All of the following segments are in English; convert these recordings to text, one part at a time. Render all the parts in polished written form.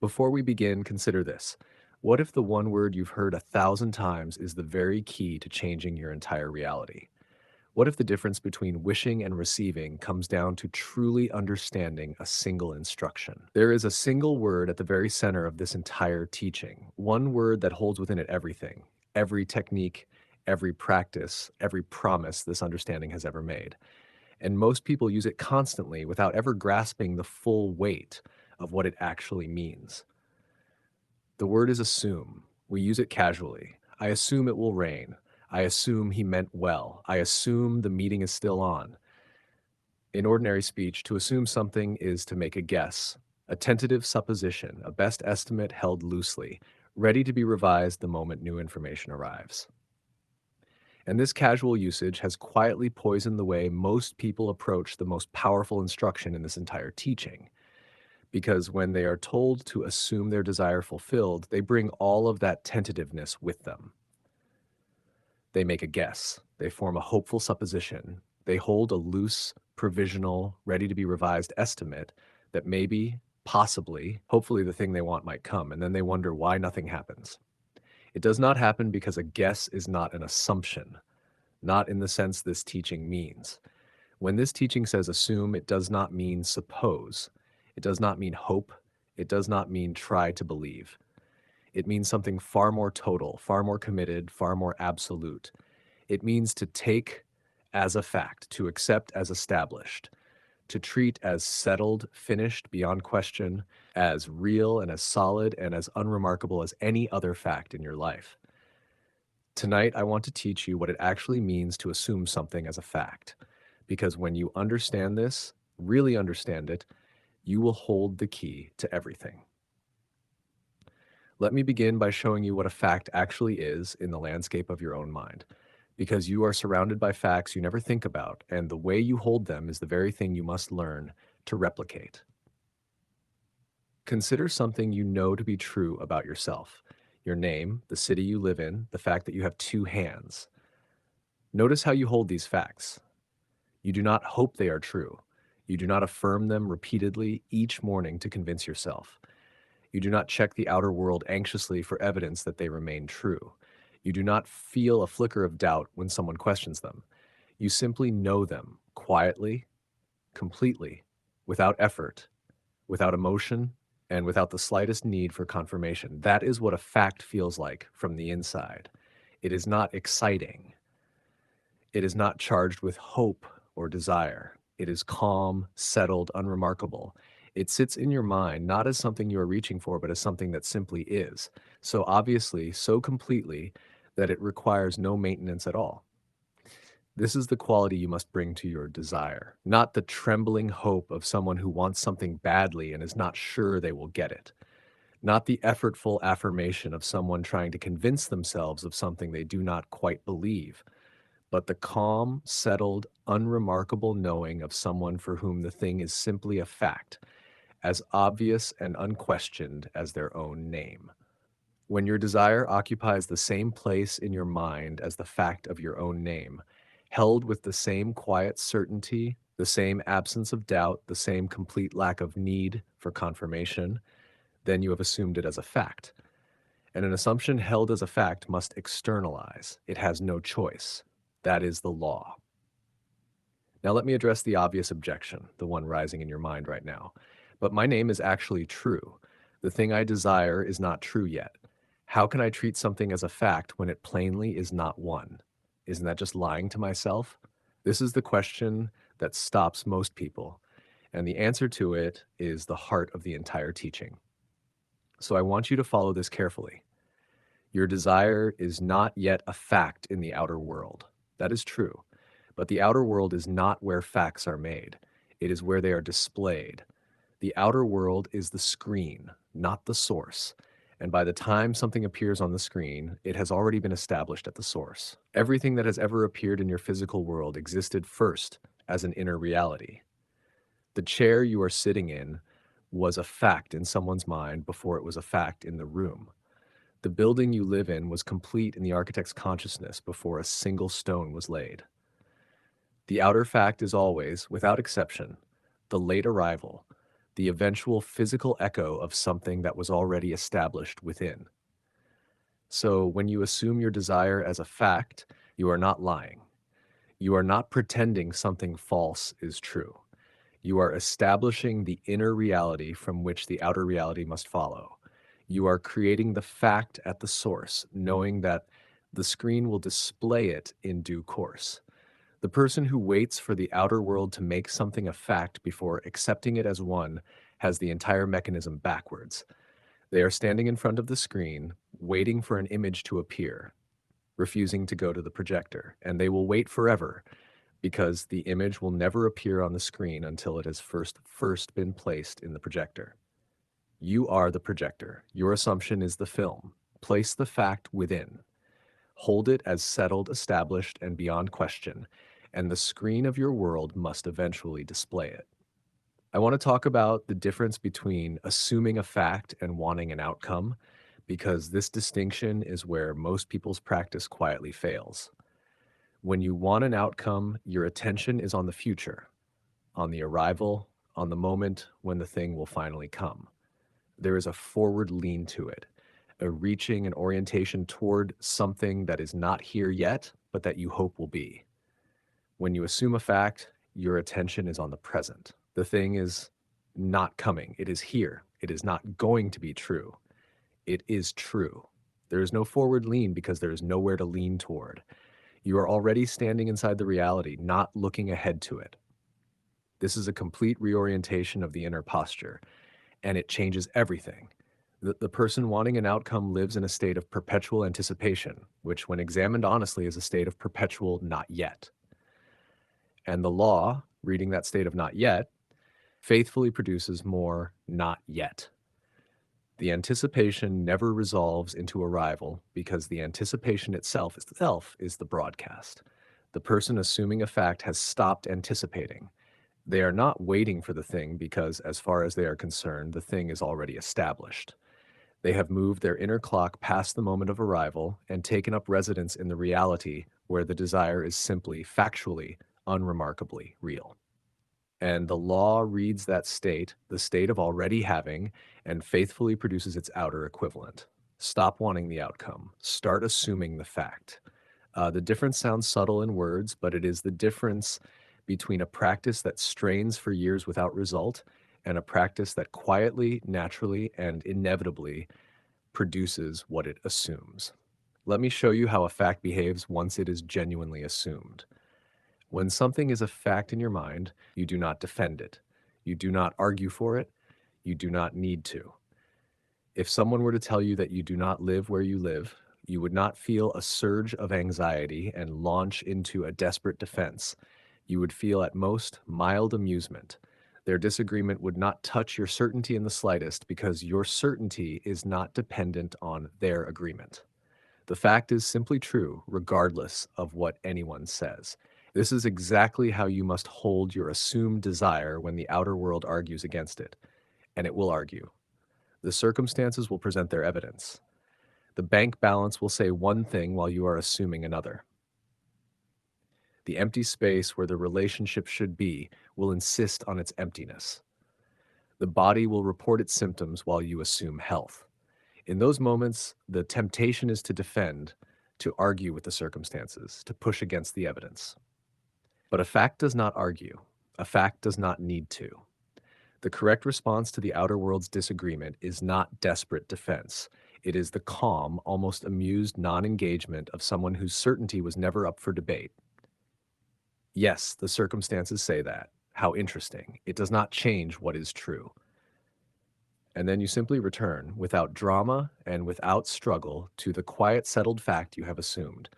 Before we begin, consider this. What if the one word you've heard 1,000 times is the very key to changing your entire reality? What if the difference between wishing and receiving comes down to truly understanding a single instruction? There is a single word at the very center of this entire teaching, one word that holds within it everything, every technique, every practice, every promise this understanding has ever made. And most people use it constantly without ever grasping the full weight of what it actually means. The word is assume. We use it casually. I assume it will rain. I assume he meant well. I assume the meeting is still on. In ordinary speech, to assume something is to make a guess, a tentative supposition, a best estimate held loosely, ready to be revised the moment new information arrives. And this casual usage has quietly poisoned the way most people approach the most powerful instruction in this entire teaching. Because when they are told to assume their desire fulfilled, they bring all of that tentativeness with them. They make a guess, they form a hopeful supposition, they hold a loose, provisional, ready to be revised estimate that maybe, possibly, hopefully the thing they want might come, and then they wonder why nothing happens. It does not happen because a guess is not an assumption, not in the sense this teaching means. When this teaching says assume, it does not mean suppose. It does not mean hope. It does not mean try to believe. It means something far more total, far more committed, far more absolute. It means to take as a fact, to accept as established, to treat as settled, finished, beyond question, as real and as solid and as unremarkable as any other fact in your life. Tonight, I want to teach you what it actually means to assume something as a fact. Because when you understand this, really understand it, you will hold the key to everything. Let me begin by showing you what a fact actually is in the landscape of your own mind. Because you are surrounded by facts you never think about, and the way you hold them is the very thing you must learn to replicate. Consider something you know to be true about yourself: your name, the city you live in, the fact that you have two hands. Notice how you hold these facts. You do not hope they are true. You do not affirm them repeatedly each morning to convince yourself. You do not check the outer world anxiously for evidence that they remain true. You do not feel a flicker of doubt when someone questions them. You simply know them quietly, completely, without effort, without emotion, and without the slightest need for confirmation. That is what a fact feels like from the inside. It is not exciting. It is not charged with hope or desire. It is calm, settled, unremarkable. It sits in your mind not as something you are reaching for, but as something that simply is. So obviously, so completely, that it requires no maintenance at all. This is the quality you must bring to your desire, not the trembling hope of someone who wants something badly and is not sure they will get it, not the effortful affirmation of someone trying to convince themselves of something they do not quite believe, but the calm, settled, unremarkable knowing of someone for whom the thing is simply a fact, as obvious and unquestioned as their own name. When your desire occupies the same place in your mind as the fact of your own name, held with the same quiet certainty, the same absence of doubt, the same complete lack of need for confirmation, then you have assumed it as a fact. And an assumption held as a fact must externalize. It has no choice. That is the law. Now let me address the obvious objection, the one rising in your mind right now. But my name is actually true. The thing I desire is not true yet. How can I treat something as a fact when it plainly is not one? Isn't that just lying to myself? This is the question that stops most people, and the answer to it is the heart of the entire teaching. So I want you to follow this carefully. Your desire is not yet a fact in the outer world. That is true. But the outer world is not where facts are made. It is where they are displayed. The outer world is the screen, not the source. And by the time something appears on the screen, it has already been established at the source. Everything that has ever appeared in your physical world existed first as an inner reality. The chair you are sitting in was a fact in someone's mind before it was a fact in the room. The building you live in was complete in the architect's consciousness before a single stone was laid. The outer fact is always, without exception, the late arrival, the eventual physical echo of something that was already established within. So when you assume your desire as a fact, you are not lying. You are not pretending something false is true. You are establishing the inner reality from which the outer reality must follow. You are creating the fact at the source, knowing that the screen will display it in due course. The person who waits for the outer world to make something a fact before accepting it as one has the entire mechanism backwards. They are standing in front of the screen, waiting for an image to appear, refusing to go to the projector, and they will wait forever because the image will never appear on the screen until it has first been placed in the projector. You are the projector. Your assumption is the film. Place the fact within. Hold it as settled, established, and beyond question, and the screen of your world must eventually display it. I want to talk about the difference between assuming a fact and wanting an outcome, because this distinction is where most people's practice quietly fails. When you want an outcome, your attention is on the future, on the arrival, on the moment when the thing will finally come. There is a forward lean to it, a reaching and orientation toward something that is not here yet, but that you hope will be. When you assume a fact, your attention is on the present. The thing is not coming. It is here. It is not going to be true. It is true. There is no forward lean because there is nowhere to lean toward. You are already standing inside the reality, not looking ahead to it. This is a complete reorientation of the inner posture, and it changes everything. The person wanting an outcome lives in a state of perpetual anticipation, which, when examined honestly, is a state of perpetual not yet. And the law, reading that state of not yet, faithfully produces more not yet. The anticipation never resolves into arrival because the anticipation itself is the broadcast. The person assuming a fact has stopped anticipating. They are not waiting for the thing because, as far as they are concerned, the thing is already established. They have moved their inner clock past the moment of arrival and taken up residence in the reality where the desire is simply, factually, unremarkably real. And the law reads that state, the state of already having, and faithfully produces its outer equivalent. Stop wanting the outcome. Start assuming the fact. The difference sounds subtle in words, but it is the difference between a practice that strains for years without result and a practice that quietly, naturally, and inevitably produces what it assumes. Let me show you how a fact behaves once it is genuinely assumed. When something is a fact in your mind, you do not defend it. You do not argue for it. You do not need to. If someone were to tell you that you do not live where you live, you would not feel a surge of anxiety and launch into a desperate defense. You would feel at most mild amusement. Their disagreement would not touch your certainty in the slightest because your certainty is not dependent on their agreement. The fact is simply true, regardless of what anyone says. This is exactly how you must hold your assumed desire when the outer world argues against it, and it will argue. The circumstances will present their evidence. The bank balance will say one thing while you are assuming another. The empty space where the relationship should be will insist on its emptiness. The body will report its symptoms while you assume health. In those moments, the temptation is to defend, to argue with the circumstances, to push against the evidence. But a fact does not argue. A fact does not need to. The correct response to the outer world's disagreement is not desperate defense. It is the calm, almost amused non-engagement of someone whose certainty was never up for debate. Yes, the circumstances say that. How interesting. It does not change what is true. And then you simply return, without drama and without struggle, to the quiet, settled fact you have assumed.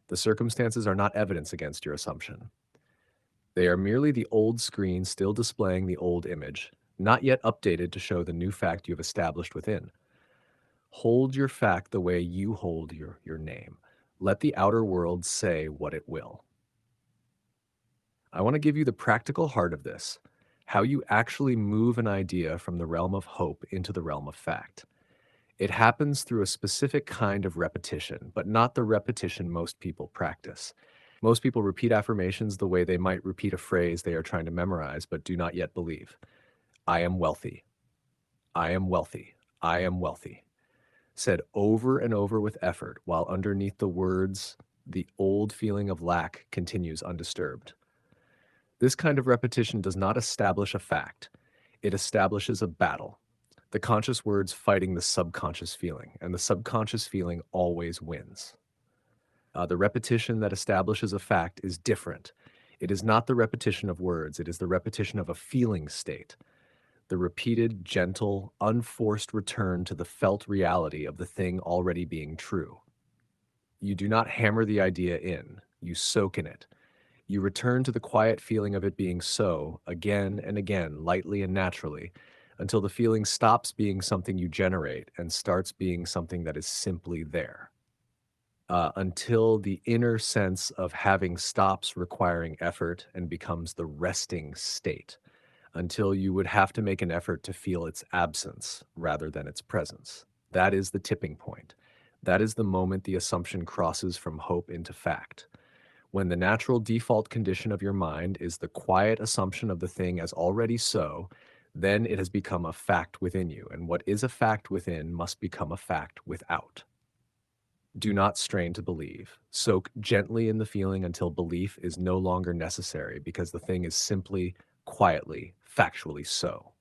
The circumstances are not evidence against your assumption. They are merely the old screen still displaying the old image, not yet updated to show the new fact you have established within. Hold your fact the way you hold your name. Let the outer world say what it will. I want to give you the practical heart of this, how you actually move an idea from the realm of hope into the realm of fact. It happens through a specific kind of repetition, but not the repetition most people practice. Most people repeat affirmations the way they might repeat a phrase they are trying to memorize but do not yet believe. I am wealthy. I am wealthy. I am wealthy. Said over and over with effort, while underneath the words, the old feeling of lack continues undisturbed. This kind of repetition does not establish a fact, it establishes a battle. The conscious words fighting the subconscious feeling, and the subconscious feeling always wins. The repetition that establishes a fact is different. It is not the repetition of words, it is the repetition of a feeling state, the repeated, gentle, unforced return to the felt reality of the thing already being true. You do not hammer the idea in, you soak in it. You return to the quiet feeling of it being so, again and again, lightly and naturally, until the feeling stops being something you generate and starts being something that is simply there. Until the inner sense of having stops requiring effort and becomes the resting state, until you would have to make an effort to feel its absence rather than its presence. That is the tipping point. That is the moment the assumption crosses from hope into fact. When the natural default condition of your mind is the quiet assumption of the thing as already so, then it has become a fact within you, and what is a fact within must become a fact without. Do not strain to believe. Soak gently in the feeling until belief is no longer necessary because the thing is simply, quietly, factually so.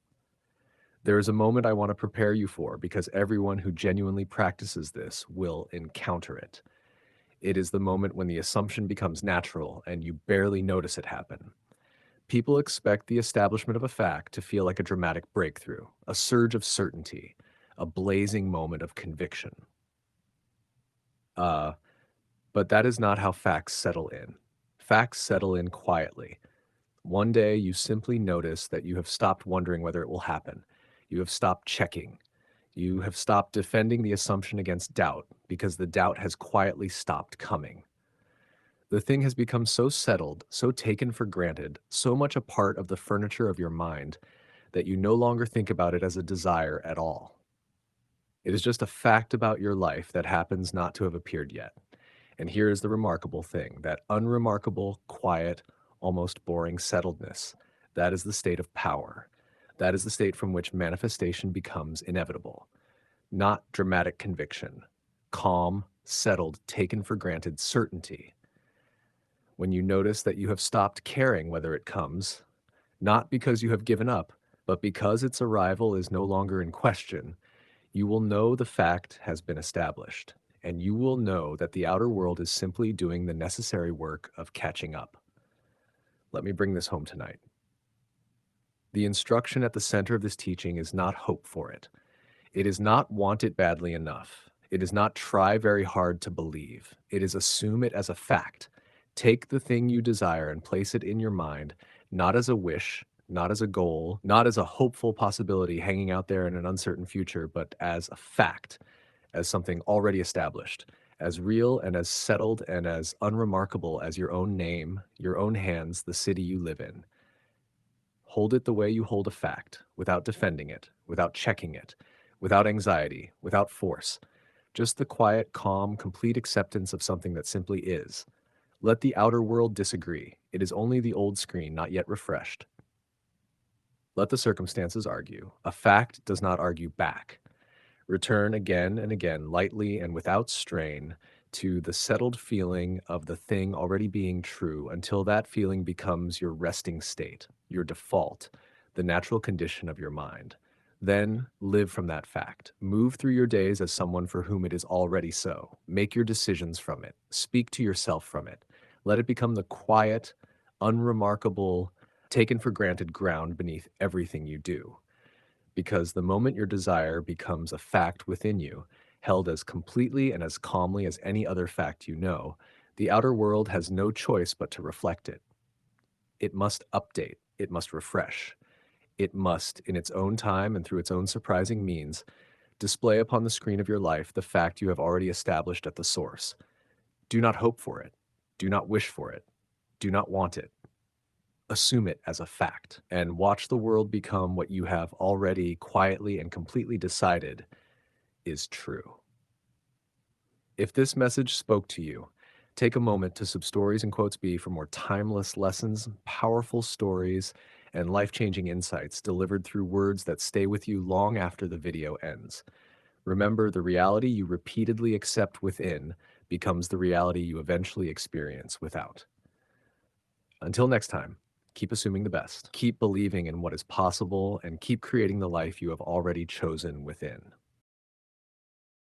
There is a moment I want to prepare you for because everyone who genuinely practices this will encounter it. It is the moment when the assumption becomes natural and you barely notice it happen. People expect the establishment of a fact to feel like a dramatic breakthrough, a surge of certainty, a blazing moment of conviction. Uh, but that is not how facts settle in. Facts settle in quietly. One day you simply notice that you have stopped wondering whether it will happen. You have stopped checking. You have stopped defending the assumption against doubt because the doubt has quietly stopped coming. The thing has become so settled, so taken for granted, so much a part of the furniture of your mind that you no longer think about it as a desire at all. It is just a fact about your life that happens not to have appeared yet. And here is the remarkable thing, that unremarkable, quiet, almost boring settledness. That is the state of power. That is the state from which manifestation becomes inevitable. Not dramatic conviction. Calm, settled, taken for granted certainty. When you notice that you have stopped caring whether it comes, not because you have given up, but because its arrival is no longer in question, you will know the fact has been established, and you will know that the outer world is simply doing the necessary work of catching up. Let me bring this home tonight. The instruction at the center of this teaching is not hope for it. It is not want it badly enough. It is not try very hard to believe. It is assume it as a fact. Take the thing you desire and place it in your mind, not as a wish, not as a goal, not as a hopeful possibility hanging out there in an uncertain future, but as a fact, as something already established, as real and as settled and as unremarkable as your own name, your own hands, the city you live in. Hold it the way you hold a fact, without defending it, without checking it, without anxiety, without force. Just the quiet, calm, complete acceptance of something that simply is. Let the outer world disagree. It is only the old screen not yet refreshed. Let the circumstances argue. A fact does not argue back. Return again and again, lightly and without strain, to the settled feeling of the thing already being true until that feeling becomes your resting state, your default, the natural condition of your mind. Then live from that fact. Move through your days as someone for whom it is already so. Make your decisions from it. Speak to yourself from it. Let it become the quiet, unremarkable, taken for granted ground beneath everything you do. Because the moment your desire becomes a fact within you, held as completely and as calmly as any other fact you know, the outer world has no choice but to reflect it. It must update, it must refresh. It must, in its own time and through its own surprising means, display upon the screen of your life the fact you have already established at the source. Do not hope for it. Do not wish for it. Do not want it. Assume it as a fact and watch the world become what you have already quietly and completely decided is true. If this message spoke to you, take a moment to Substories and Quotes B for more timeless lessons, powerful stories, and life-changing insights delivered through words that stay with you long after the video ends. Remember, the reality you repeatedly accept within becomes the reality you eventually experience without. Until next time, keep assuming the best, keep believing in what is possible, and keep creating the life you have already chosen within.